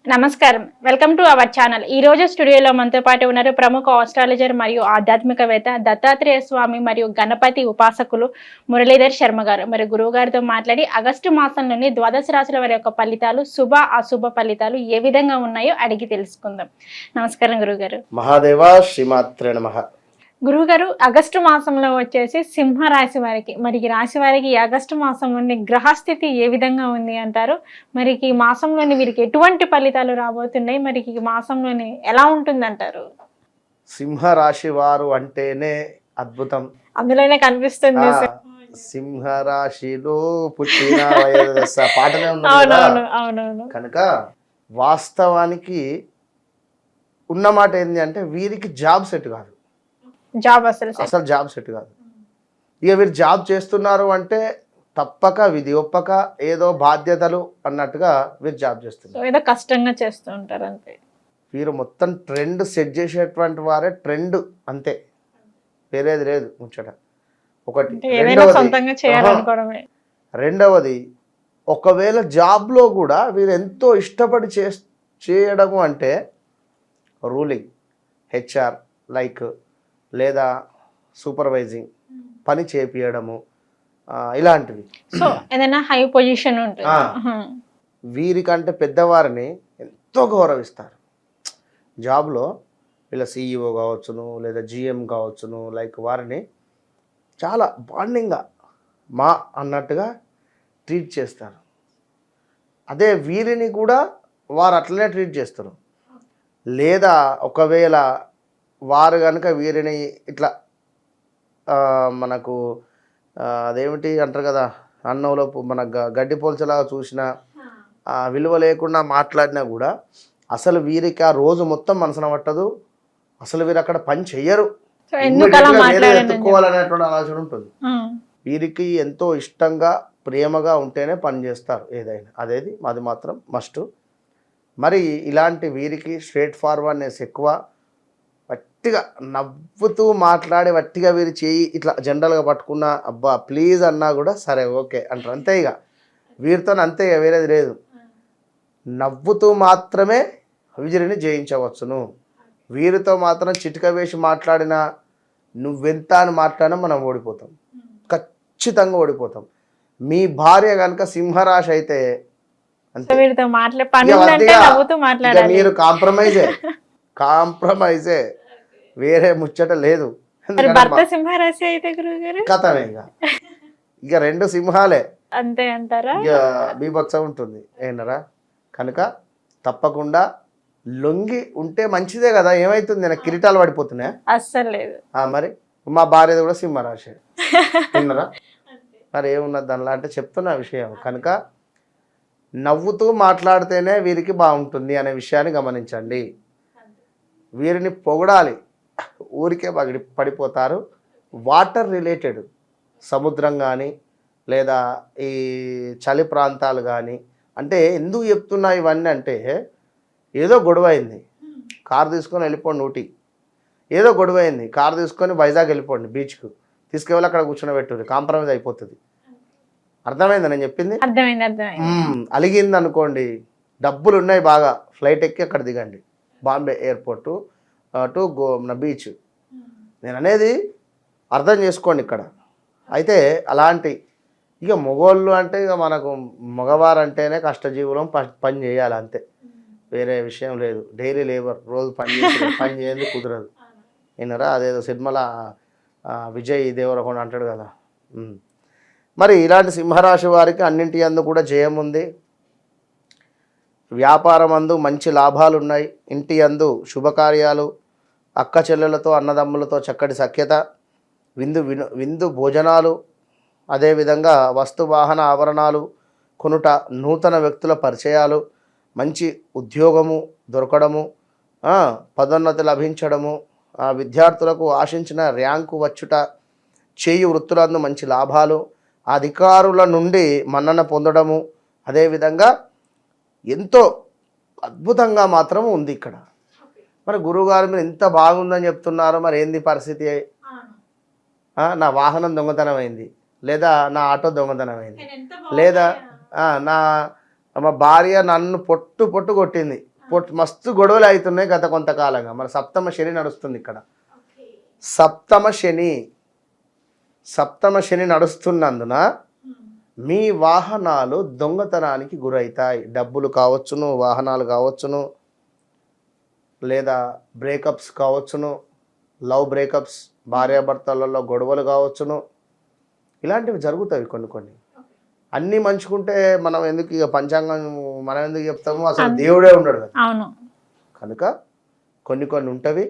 నమస్కారం, welcome to our channel. ఈ రోజు స్టూడియోలో మనతో పాటు ఉన్నారు ప్రముఖ ఆస్ట్రాలజర్ మరియు ఆధ్యాత్మికవేత్త దత్తాత్రేయ స్వామి మరియు గణపతి ఉపాసకులు మురళీధర్ శర్మ గారు. మరి గురువు గారితో మాట్లాడి ఆగస్టు మాసంలోని ద్వాదశ రాశుల వారి యొక్క ఫలితాలు, శుభ అశుభ ఫలితాలు ఏ విధంగా ఉన్నాయో అడిగి తెలుసుకుందాం. నమస్కారం గురువుగారు. మహాదేవ శ్రీమాత్రే నమః. గురువుగారు, ఆగస్టు మాసంలో వచ్చేసి సింహ రాశి వారికి, మరి ఈ రాశి వారికి ఈ ఆగస్టు మాసంలోని గ్రహస్థితి ఏ విధంగా ఉంది అంటారు? మరి ఈ మాసంలోని వీరికి ఎటువంటి ఫలితాలు రాబోతున్నాయి? మరి ఈ మాసంలోని ఎలా ఉంటుంది అంటారు? సింహ రాశి వారు అంటేనే అద్భుతం. అందులోనే కనిపిస్తుంది. సింహ రాశిలో పుట్టిన వయస్స పాటనే ఉన్నది కదా. అవునవును. కనుక వాస్తవానికి ఉన్నమాట ఏంటి అంటే వీరికి జాబ్ సెట్ కాదు. జాబ్ అసలు జాబ్ సెట్ కాదు. ఇక వీరు జాబ్ చేస్తున్నారు అంటే తప్పక విధి ఒప్పక ఏదో బాధ్యతలు అన్నట్టుగా వీరు జాబ్ చేస్తున్నారు. ఏదో కష్టంగా చేస్తూ ఉంటారు అంతే. వీరు మొత్తం ట్రెండ్ సెట్ చేసేటువంటి వారే ట్రెండ్ అంతే, వేరేది లేదు ముచ్చట. ఒకటి. రెండవది, ఒకవేళ జాబ్లో కూడా వీరు ఎంతో ఇష్టపడి చేయడము అంటే రూలింగ్, హెచ్ఆర్ లైక్, లేదా సూపర్వైజింగ్ పని చేపియడము, ఇలాంటివి. సో ఏదైనా హై పొజిషన్ ఉంటుంది. వీరికంటే పెద్దవారిని ఎంతో గౌరవిస్తారు. జాబ్లో వీళ్ళ సిఇఓ కావచ్చును, లేదా జిఎం కావచ్చును, లైక్ వారిని చాలా బాండింగ్గా మా అన్నట్టుగా ట్రీట్ చేస్తారు. అదే వీరిని కూడా వారు అట్లనే ట్రీట్ చేస్తారు. లేదా ఒకవేళ వారు కనుక వీరిని ఇట్లా మనకు అదేమిటి అంటారు కదా, అన్నంలో మన గడ్డి పోల్చలాగా చూసిన విలువ లేకుండా మాట్లాడినా కూడా అసలు వీరికి ఆ రోజు మొత్తం మనసున పట్టదు. అసలు వీరు అక్కడ పని చెయ్యరు, ఎత్తుకోవాలనేటువంటి ఆలోచన ఉంటుంది. వీరికి ఎంతో ఇష్టంగా ప్రేమగా ఉంటేనే పని చేస్తారు ఏదైనా. అది మాత్రం మస్ట్. మరి ఇలాంటి వీరికి స్ట్రేట్ ఫార్వర్డ్నెస్ ఎక్కువ. వట్టిగా నవ్వుతూ మాట్లాడి వట్టిగా వీరు చేయి ఇట్లా జనరల్గా పట్టుకున్న అబ్బా ప్లీజ్ అన్నా కూడా సరే ఓకే అంటారు అంతే. ఇక వీరితో అంతే, ఇక వేరేది లేదు. నవ్వుతూ మాత్రమే విజరిని జయించవచ్చును. వీరితో మాత్రం చిటిక వేసి మాట్లాడినా, నువ్వెంత అని మాట్లాడినా మనం ఓడిపోతాం, ఖచ్చితంగా ఓడిపోతాం. మీ భార్య కనుక సింహరాశి అయితే అంతే, మీరు కాంప్రమైజే, వేరే ముచ్చట లేదు. కథమే ఇక రెండు సింహాలే అంతే అంటారా? ఇక బీభత్సం ఉంటుంది ఏనరా. కనుక తప్పకుండా లొంగి ఉంటే మంచిదే కదా. ఏమైతుంది, నాకు కిరీటాలు పడిపోతున్నాయా? అస్సలు లేదు. మరి మా భార్యది కూడా సింహరాశి విన్నరా. మరి ఏమున్నది దానిలా అంటే చెప్తున్న విషయం. కనుక నవ్వుతూ మాట్లాడితేనే వీరికి బాగుంటుంది అనే విషయాన్ని గమనించండి. వీరిని పొగడాలి, ఊరికే పడిపోతారు. వాటర్ రిలేటెడ్, సముద్రం కానీ లేదా ఈ చలి ప్రాంతాలు కానీ. అంటే ఎందుకు చెప్తున్నా ఇవన్నీ అంటే, ఏదో గొడవ అయింది, కారు తీసుకొని వెళ్ళిపోండి ఊటీ. ఏదో గొడవ అయింది, కారు తీసుకొని వైజాగ్ వెళ్ళిపోండి బీచ్కు. తీసుకెళ్ళి అక్కడ కూర్చొని కాంప్రమైజ్ అయిపోతుంది. అర్థమైందా నేను చెప్పింది? అలిగింది అనుకోండి, డబ్బులు ఉన్నాయి బాగా, ఫ్లైట్ ఎక్కి అక్కడ దిగండి, బాంబే ఎయిర్పోర్టు టు బీచ్. నేను అనేది అర్థం చేసుకోండి ఇక్కడ. అయితే అలాంటి ఇక మగవాళ్ళు అంటే ఇక మనకు మగవారు అంటేనే కష్టజీవులం, పని చేయాలి అంతే, వేరే విషయం లేదు. డైలీ లేబర్, రోజు పని చేయండి కుదరదు. విన్నారా? అదేదో సినిమాల విజయ్ దేవరకొండ అంటాడు కదా. మరి ఇలాంటి సింహరాశి వారికి అన్నింటి యందు కూడా జయం ఉంది. వ్యాపారం అందు మంచి లాభాలు ఉన్నాయి. ఇంటి యందు శుభకార్యాలు, అక్క చెల్లెలతో అన్నదమ్ములతో చక్కటి సఖ్యత, విందు భోజనాలు, అదేవిధంగా వస్తు వాహన ఆభరణాలు కొనుట, నూతన వ్యక్తుల పరిచయాలు, మంచి ఉద్యోగము దొరకడము, పదోన్నతి లభించడము, విద్యార్థులకు ఆశించిన ర్యాంకు వచ్చుట, చేయి వృత్తులందు మంచి లాభాలు, అధికారుల నుండి మన్నన పొందడము, అదేవిధంగా ఎంతో అద్భుతంగా మాత్రం ఉంది ఇక్కడ. మరి గురువుగారు మీరు ఎంత బాగుందని చెప్తున్నారు, మరి ఏంది పరిస్థితి? నా వాహనం దొంగతనం అయింది, లేదా నా ఆటో దొంగతనం అయింది, లేదా మా భార్య నన్ను పొట్టు కొట్టింది, మస్తు గొడవలు అవుతున్నాయి గత కొంతకాలంగా. మన సప్తమ శని నడుస్తుంది ఇక్కడ. సప్తమ శని నడుస్తున్నందున మీ వాహనాలు దొంగతనానికి గురవుతాయి. డబ్బులు కావచ్చును, వాహనాలు కావచ్చును, లేదా బ్రేకప్స్ కావచ్చును, లవ్ బ్రేకప్స్, భార్యాభర్తలలో గొడవలు కావచ్చును, ఇలాంటివి జరుగుతాయి కొన్ని. అన్నీ మంచుకుంటే మనం ఎందుకు ఇక పంచాంగం మనం ఎందుకు చెప్తాము? అసలు దేవుడే ఉండడు కదా. కనుక కొన్ని ఉంటవి.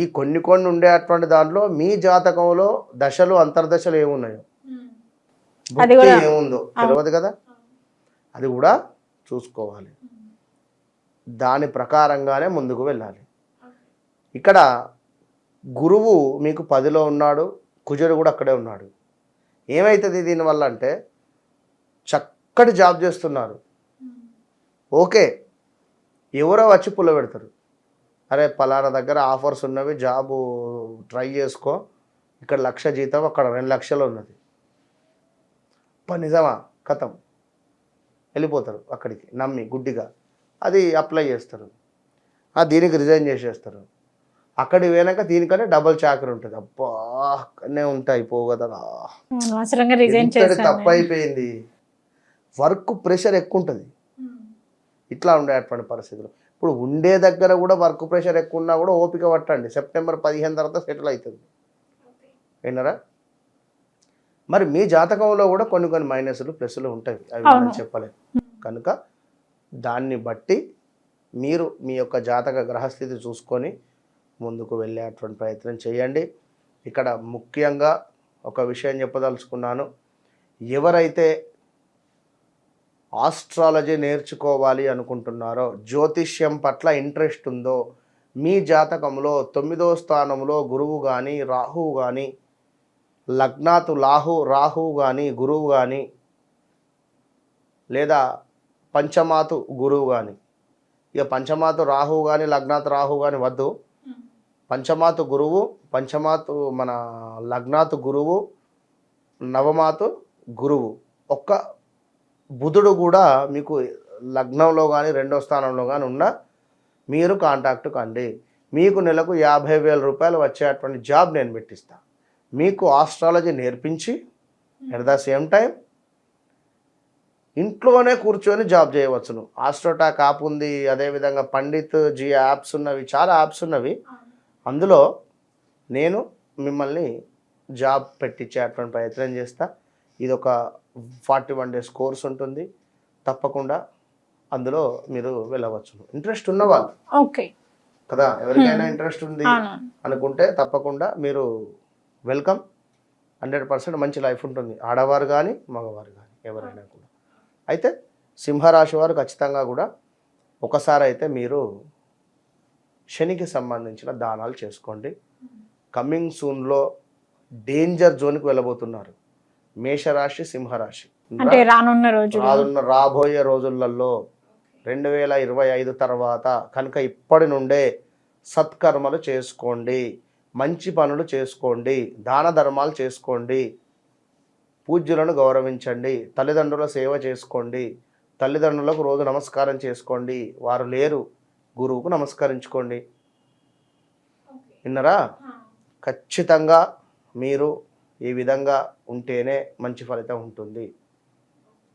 ఈ కొన్ని ఉండేటువంటి దాంట్లో మీ జాతకంలో దశలు అంతర్దశలు ఏమున్నాయో, భక్తి ఏముందో తెలియదు కదా, అది కూడా చూసుకోవాలి. దాని ప్రకారంగానే ముందుకు వెళ్ళాలి. ఇక్కడ గురువు మీకు 10లో ఉన్నాడు, కుజుడు కూడా అక్కడే ఉన్నాడు. ఏమవుతుంది దీనివల్ల అంటే చక్కటి జాబ్ చేస్తున్నారు, ఓకే, ఎవరో వచ్చి పుల్ల పెడతారు, అరే పలానా దగ్గర ఆఫర్స్ ఉన్నవి, జాబు ట్రై చేసుకో, ఇక్కడ 1,00,000 జీతం, అక్కడ 2,00,000 ఉన్నది, నిజమా, కథం వెళ్ళిపోతారు అక్కడికి నమ్మి గుడ్డిగా. అది అప్లై చేస్తారు, దీనికి రిజైన్ చేసేస్తారు. అక్కడికి పోయినాక దీనికంటే డబుల్ చాకరీ ఉంటుంది. అబ్బా అక్కడనే ఉంటాయి పోగదా, తప్పు అయిపోయింది. వర్క్ ప్రెషర్ ఎక్కువ ఉంటుంది. ఇట్లా ఉండేటువంటి పరిస్థితులు. ఇప్పుడు ఉండే దగ్గర కూడా వర్క్ ప్రెషర్ ఎక్కువ ఉన్నా కూడా ఓపిక పట్టండి. సెప్టెంబర్ 15 తర్వాత సెటిల్ అవుతుంది. విన్నారా? మరి మీ జాతకంలో కూడా కొన్ని మైనస్లు ప్లస్లు ఉంటాయి, అవి మనం చెప్పలేము. కనుక దాన్ని బట్టి మీరు మీ యొక్క జాతక గ్రహస్థితి చూసుకొని ముందుకు వెళ్ళేటువంటి ప్రయత్నం చేయండి. ఇక్కడ ముఖ్యంగా ఒక విషయం చెప్పదలుచుకున్నాను. ఎవరైతే ఆస్ట్రాలజీ నేర్చుకోవాలి అనుకుంటున్నారో, జ్యోతిష్యం పట్ల ఇంట్రెస్ట్ ఉందో, మీ జాతకంలో 9వ స్థానంలో గురువు కానీ, రాహువు కానీ, లగ్నాతు రాహువు కానీ, గురువు కానీ, లేదా పంచమాతు గురువు కానీ, ఇక పంచమాతు రాహువు కానీ, లగ్నాతు రాహువు కానీ వద్దు, పంచమాతు గురువు, మన లగ్నాతు గురువు, నవమాతు గురువు, ఒక్క బుధుడు కూడా మీకు లగ్నంలో కానీ 2వ స్థానంలో కానీ ఉన్న మీరు కాంటాక్ట్ కండి. మీకు నెలకు 50,000 రూపాయలు వచ్చేటువంటి జాబ్ నేను పెట్టిస్తా. మీకు ఆస్ట్రాలజీ నేర్పించి ఎట్ ద సేమ్ టైం ఇంట్లోనే కూర్చొని జాబ్ చేయవచ్చును. ఆస్ట్రోటాక్ యాప్ ఉంది, అదేవిధంగా పండిత్ జీ యాప్స్ ఉన్నవి, చాలా యాప్స్ ఉన్నవి. అందులో నేను మిమ్మల్ని జాబ్ పెట్టించేటువంటి ప్రయత్నం చేస్తా. ఇది ఒక 41 days కోర్స్ ఉంటుంది. తప్పకుండా అందులో మీరు వెళ్ళవచ్చును. ఇంట్రెస్ట్ ఉన్నవాళ్ళు, ఓకే కదా, ఎవరికైనా ఇంట్రెస్ట్ ఉంది అనుకుంటే తప్పకుండా మీరు వెల్కమ్. 100% మంచి లైఫ్ ఉంటుంది, ఆడవారు కానీ మగవారు కానీ ఎవరైనా కూడా. అయితే సింహరాశి వారు ఖచ్చితంగా కూడా ఒకసారి అయితే మీరు శనికి సంబంధించిన దానాలు చేసుకోండి. కమింగ్ సూన్లో డేంజర్ జోన్కి వెళ్ళబోతున్నారు మేషరాశి, సింహరాశి. రాబోయే రోజులలో 2025 తర్వాత కనుక ఇప్పటి నుండే సత్కర్మలు చేసుకోండి, మంచి పనులు చేసుకోండి, దాన ధర్మాలు చేసుకోండి, పూజ్యులను గౌరవించండి, తల్లిదండ్రుల సేవ చేసుకోండి, తల్లిదండ్రులకు రోజు నమస్కారం చేసుకోండి, వారు లేరు గురువుకు నమస్కరించుకోండి. విన్నరా? ఖచ్చితంగా మీరు ఈ విధంగా ఉంటేనే మంచి ఫలితం ఉంటుంది.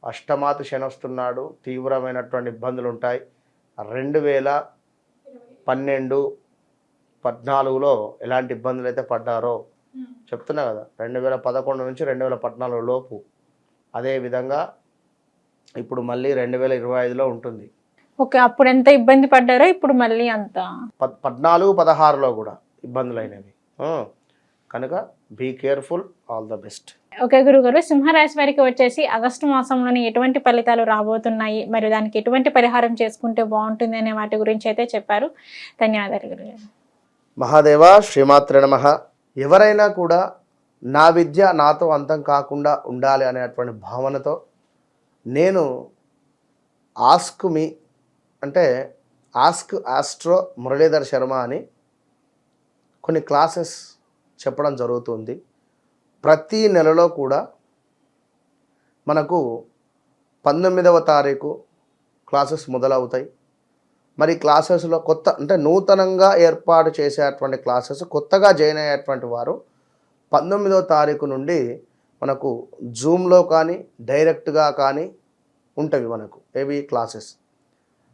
అష్టమాతు శని వస్తున్నాడు, తీవ్రమైనటువంటి ఇబ్బందులు ఉంటాయి. 2012, 14లో ఎలాంటి ఇబ్బందులు అయితే పడ్డారో చెప్తున్నా కదా, 2011 నుంచి 2014 లోపు, అదేవిధంగా ఇప్పుడు మళ్ళీ 2025లో ఉంటుంది. ఓకే, అప్పుడు ఎంత ఇబ్బంది పడ్డారో ఇప్పుడు మళ్ళీ అంత 14, 16లో కూడా ఇబ్బందులు అయినవి. కనుక be careful, all the best. Okay గురుగారు, సింహరాశి వారికి వచ్చేసి ఆగస్టు మాసంలోని ఎటువంటి ఫలితాలు రాబోతున్నాయి, మరి దానికి ఎటువంటి పరిహారం చేసుకుంటే బాగుంటుంది అనే వాటి గురించి అయితే చెప్పారు. ధన్యవాదాలు గురుగారు. మహాదేవ, శ్రీమాత్రే నమః. ఎవరైనా కూడా నా విద్య నాతో అంతం కాకుండా ఉండాలి అనేటువంటి భావనతో నేను ఆస్క్ మీ అంటే ఆస్క్ ఆస్ట్రో మురళీధర్ శర్మ అని కొన్ని క్లాసెస్ చెప్పడం జరుగుతుంది. ప్రతి నెలలో కూడా మనకు 19వ తారీఖు క్లాసెస్ మొదలవుతాయి. మరి క్లాసెస్లో కొత్త అంటే నూతనంగా ఏర్పాటు చేసేటువంటి క్లాసెస్ కొత్తగా జాయిన్ అయ్యేటువంటి వారు 19వ తారీఖు నుండి మనకు జూమ్లో కానీ డైరెక్ట్గా కానీ ఉంటవి మనకు ఏవి క్లాసెస్.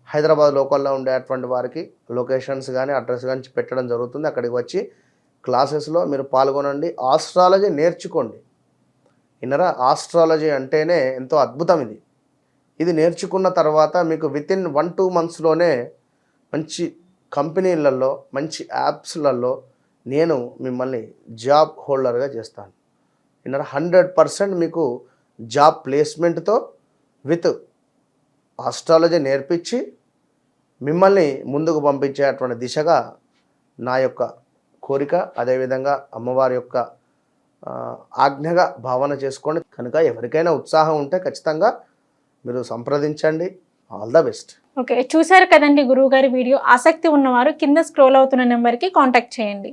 హైదరాబాద్ లోకల్లో ఉండేటువంటి వారికి లొకేషన్స్ కానీ అడ్రస్ కానీ పెట్టడం జరుగుతుంది. అక్కడికి వచ్చి క్లాసెస్లో మీరు పాల్గొనండి, ఆస్ట్రాలజీ నేర్చుకోండి. ఇన్నరా ఆస్ట్రాలజీ అంటేనే ఎంతో అద్భుతం ఇది. ఇది నేర్చుకున్న తర్వాత మీకు వితిన్ 1-2 మంత్స్లోనే మంచి కంపెనీలలో మంచి యాప్స్లలో నేను మిమ్మల్ని జాబ్ హోల్డర్గా చేస్తాను. ఇన్నరా 100% మీకు జాబ్ ప్లేస్మెంట్తో విత్ ఆస్ట్రాలజీ నేర్పించి మిమ్మల్ని ముందుకు పంపించేటువంటి దిశగా నా యొక్క కోరిక. అదేవిధంగా అమ్మవారి యొక్క ఆజ్ఞగా భావన చేసుకోండి. కనుక ఎవరికైనా ఉత్సాహం ఉంటే ఖచ్చితంగా మీరు సంప్రదించండి. All the best. ఓకే, చూసారు కదండి గురువుగారి వీడియో. ఆసక్తి ఉన్నవారు కింద స్క్రోల్ అవుతున్న నెంబర్కి కాంటాక్ట్ చేయండి.